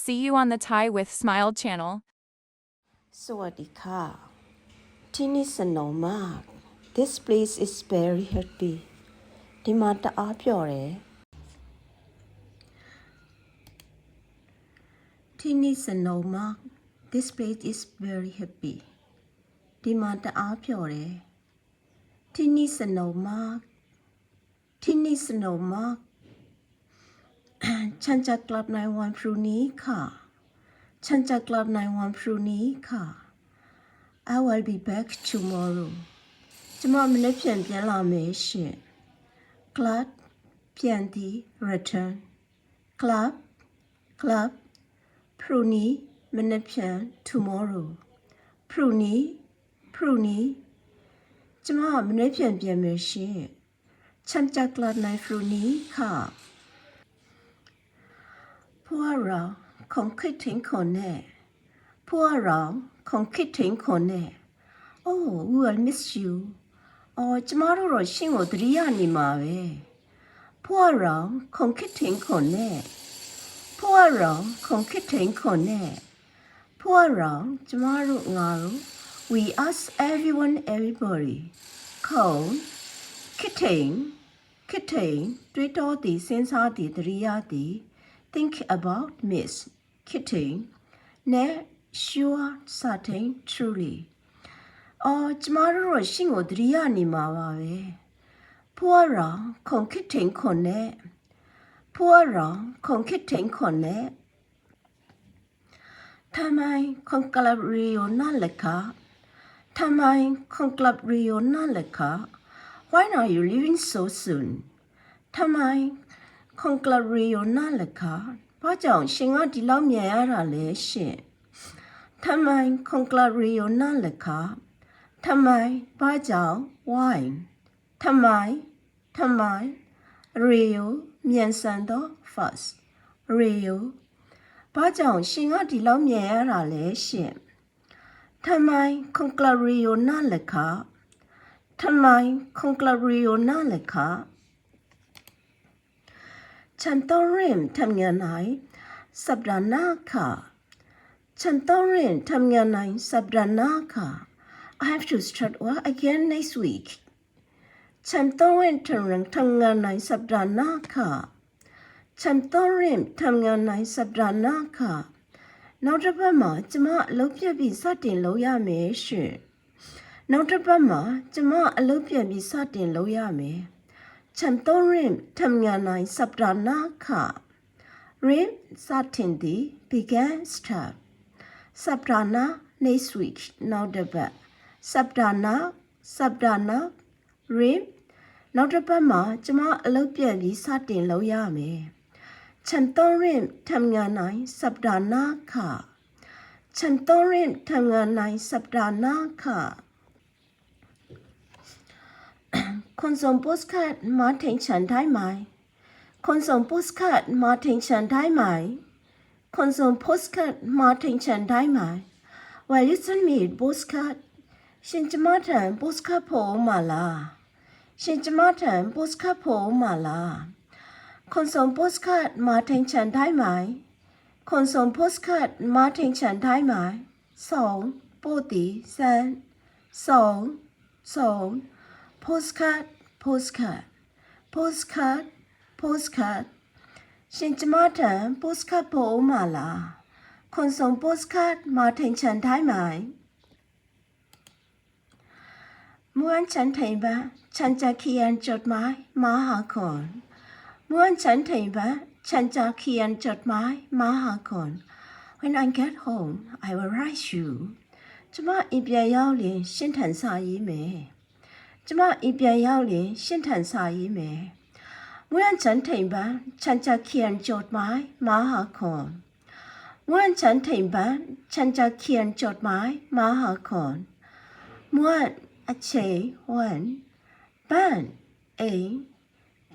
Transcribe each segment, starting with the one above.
See you on the Thai with Smile channel. สวัสดีค่ะที่นี่สนุกมาก This place is very happy ဒီမှာတအားပျော်တယ်ที่นี่สนุกมาก This place is very happy ဒီမှာတအားပျော်တယ်ที่นี่สนุกมากที่นี่สนุกมากฉันจะกลับในวันพรุ่งนี้ค่ะฉันจะกลับในวันพรุ่งนี้ค่ะ I will be back tomorrow ကျွန်မမနေ့ပြန်လာမယ်ရှင် Club ပြန်သည် return Club พรุ่งนี้မနေ့ပြန် tomorrow พรุ่งนี้ကျွန်မမနေ့ပြန်မယ်ရှင်ฉันจะกลับในพรุ่งนี้ค่ะพวกเราคงคิดถึงคนแน่พวกเราคงคิดถึงคนแน่ Oh we will miss you ကျမတို့တော့ရှင့်ကိုသတိရနေမှာပဲพวกเราคงคิดถึงคนแน่พวกเราคงคิดถึงคนแน่พวกเราကျမတို့ငါတို့ We ask everyone everybody ခုံคิดถึงတွေးတောသည်စဉ်းစားသည်သတိရသည် Think about miss คิดถึง Ne sure certain truly ကျမတို့တော့ရှင့်ကိုသတိရနေမှာပါပဲพวกเราคงคิดถึงคนแน่พวกเราคงคิดถึงคนแน่ทำไมคงกลับเร็วนั่นแหละคะทำไมคงกลับเร็วนั่นแหละคะ Why are you leaving so soon ทำไมคงกลับเร็วนั่นแหละคะဘာကြောင့်ရှင်ကဒီလောက်မြန်ရတာလဲရှင်ทำไมคงกลับเร็วนั่นแหละคะทำไมဘာကြောင့် Why ทำไมเร็วမြန်ဆန်တော့ fast เร็วဘာကြောင့်ရှင်ကဒီလောက်မြန်ရတာလဲရှင်ทำไมคงกลับเร็วนั่นแหละคะทำไมคงกลับเร็วนั่นแหละคะฉันต้องเริ่มทำงานไหนสัปดาห์หน้าค่ะฉันต้องเริ่มทำงานไหนสัปดาห์หน้าค่ะ I have to start work again next week ฉันต้องเริ่มทำงานไหนสัปดาห์หน้าค่ะฉันต้องเริ่มทำงานไหนสัปดาห์หน้าค่ะနောက်တစ်ပတ်မှာကျမအလုပ်ပြတ်ပြီးစတင်လုပ်ရမယ်ရှင်နောက်တစ်ပတ်မှာကျမအလုပ်ပြတ်ပြီးစတင်လုပ်ရမယ်ฉันต้องเริ่มทำงานในสัปดาห์หน้าค่ะเริ่มสถานที่ began start สัปดาห์หน้า next week နောက်တစ်ပတ်สัปดาห์หน้าเริ่มနောက်တစ်ပတ်မှာကျမအလုပ်ပြတ်ပြီးစတင်လုပ်ရမယ်ฉันต้องเริ่มทำงานในสัปดาห์หน้าค่ะฉันต้องเริ่มทำงานในสัปดาห์หน้าค่ะคนส่งโปสการ์ดมาถึงฉันได้ไหมคนส่งโปสการ์ดมาถึงฉันได้ไหมคนส่งโปสการ์ดมาถึงฉันได้ไหม Will you send me a postcard ฉันจะมาถึงโปสการ์ดผมมาล่ะฉันจะมาถึงโปสการ์ดผมมาล่ะคนส่งโปสการ์ดมาถึงฉันได้ไหมคนส่งโปสการ์ดมาถึงฉันได้ไหม2ปกติ2 postcard ฉันจะมาถึงโปสการ์ดผมมาล่ะคนส่งโปสการ์ดมาถึงฉันได้ไหมเมื่อฉันถึงบ้านฉันจะเขียนจดหมายมาหาคนเมื่อฉันถึงบ้านฉันจะเขียนจดหมายมาหาคน When I get home I will write you ကျမအိမ်ပြန်ရောက်ရင်ရှင်းထန်စာရေးမယ်ကျမအိမ်ပြန်ရောက်ရင်ရှင်းထန်စာရေးမယ်เมื่อฉันถึงบ้านฉันจะเขียนจดหมายมาหาคนเมื่อฉันถึงบ้านฉันจะเขียนจดหมายมาหาคนเมื่อวันบ้าน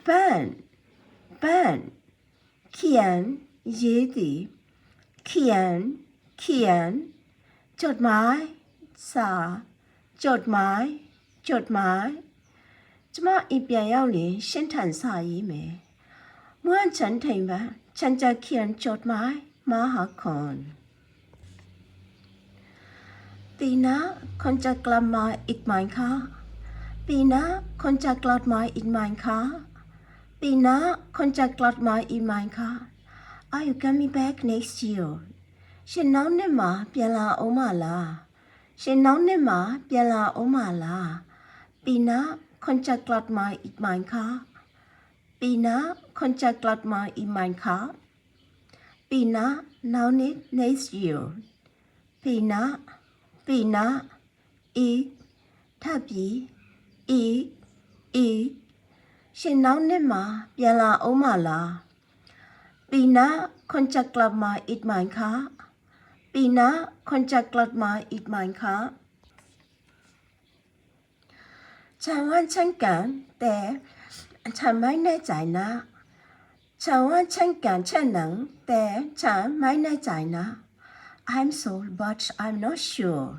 บ้านเขียนရေးသည်เขียนจดหมายစာจดหมายကျမအိမ်ပြန်ရောက်ရင်ရှင်းထန်စာရေးမယ်เมื่อฉันถึงบ้านฉันจะเขียนจดหมาย มาหาคนปีหน้าคนจะกลับมาอีกไหมคะปีหน้าคนจะกลับมาอีกไหมคะปีหน้าคนจะกลับมาอีกไหมคะ Are you coming back next year ရှင်နောက်နှစ်မှာပြန်လာအောင်မလားရှင်နောက်နှစ်မှာပြန်လာအောင်မလားปีหน้าคนจะกลับมาอีกไหมคะปีหน้าคนจะกลับมาอีกไหมคะปีหน้า now next year ปีหน้าอีกထပ်ပြီးอีกရှင်နောက်နှစ်မှာပြန်လာအောင်မလားปีหน้าคนจะกลับมาอีกไหมคะปีหน้าคนจะกลับมาอีกไหมคะฉันว่าฉันกันแต่ฉันไม่แน่ใจนะฉันว่าฉันกันเช่นนั้นแต่ฉันไม่แน่ใจนะ I'm sorry but I'm not sure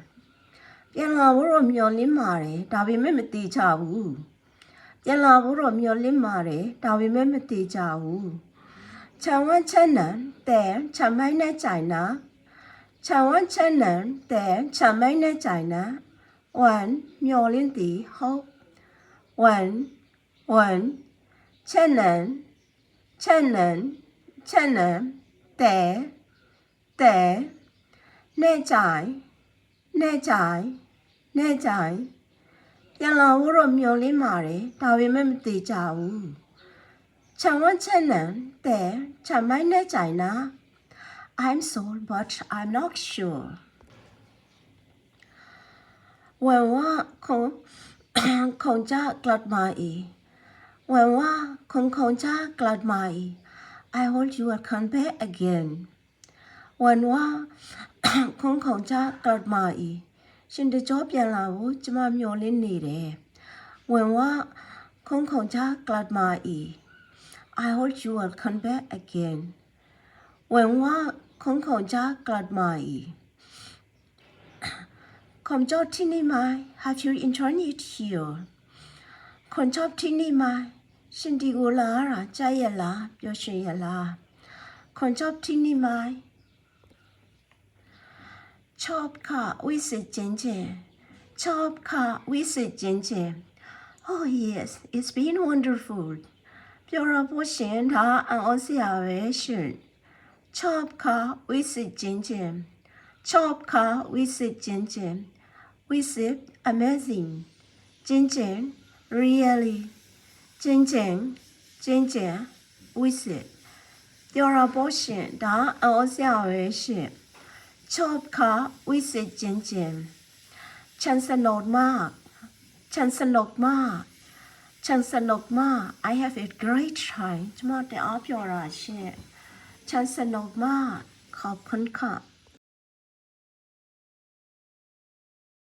ပြန်လာဖို့တော့မျှော်လင့်ပါတယ်ဒါပေမဲ့မသိချဘူးပြန်လာဖို့တော့မျှော်လင့်ပါတယ်ဒါပေမဲ့မသိချဘူးฉันว่าเช่นนั้นแต่ฉันไม่แน่ใจนะฉันว่าเช่นนั้นแต่ฉันไม่แน่ใจนะวันမျှော်လင့်သည်ဟုတ်วันเช่นนั้นแต่แน่ใจပြန်လာဖို့တော့မျှော်လင့်ပါတယ်ဒါပေမဲ့မသိကြဘူးฉันว่าเช่นนั้นแต่ฉันไม่แน่ใจนะ I'm sorry but I'm not sure หวังว่าคงจะกลับมาอีกหวังว่าคงจะกลับมาอีก I hope you will come back again หวังว่าคงจะกลับมาอีกရှင်တကြောပြန်လာဖို့ကျမမျှော်လင့်နေတယ်หวังว่าคงจะกลับมาอีกI hope you will come back again หวังว่าคงจะกลับมาอีกคนชอบที่นี่ไหม Have you enjoyed it here คนชอบที่นี่ไหมရှင်ဒီကိုလာတာကြိုက်ရလားပျော်ရွှင်ရလားคนชอบที่นี่ไหมชอบค่ะวิเศษเจ๋งชอบค่ะวิเศษเจ๋ง Oh yes it's been wonderfulပြောရဖို့ရှင်ဒါအံ့ဩစရာပဲရှင်ชอบค่ะวิเศษเจ๋งชอบค่ะวิเศษเจ๋งวิเศษ amazing เจ๋ง really เจ๋งวิเศษပြောရဖို့ရှင်ဒါအံ့ဩစရာပဲရှင်ชอบค่ะวิเศษเจ๋งฉันสนุกมาก I have a great time ကျမတအားပြောတာရှင်ฉันสนุกมากขอบคุณค่ะ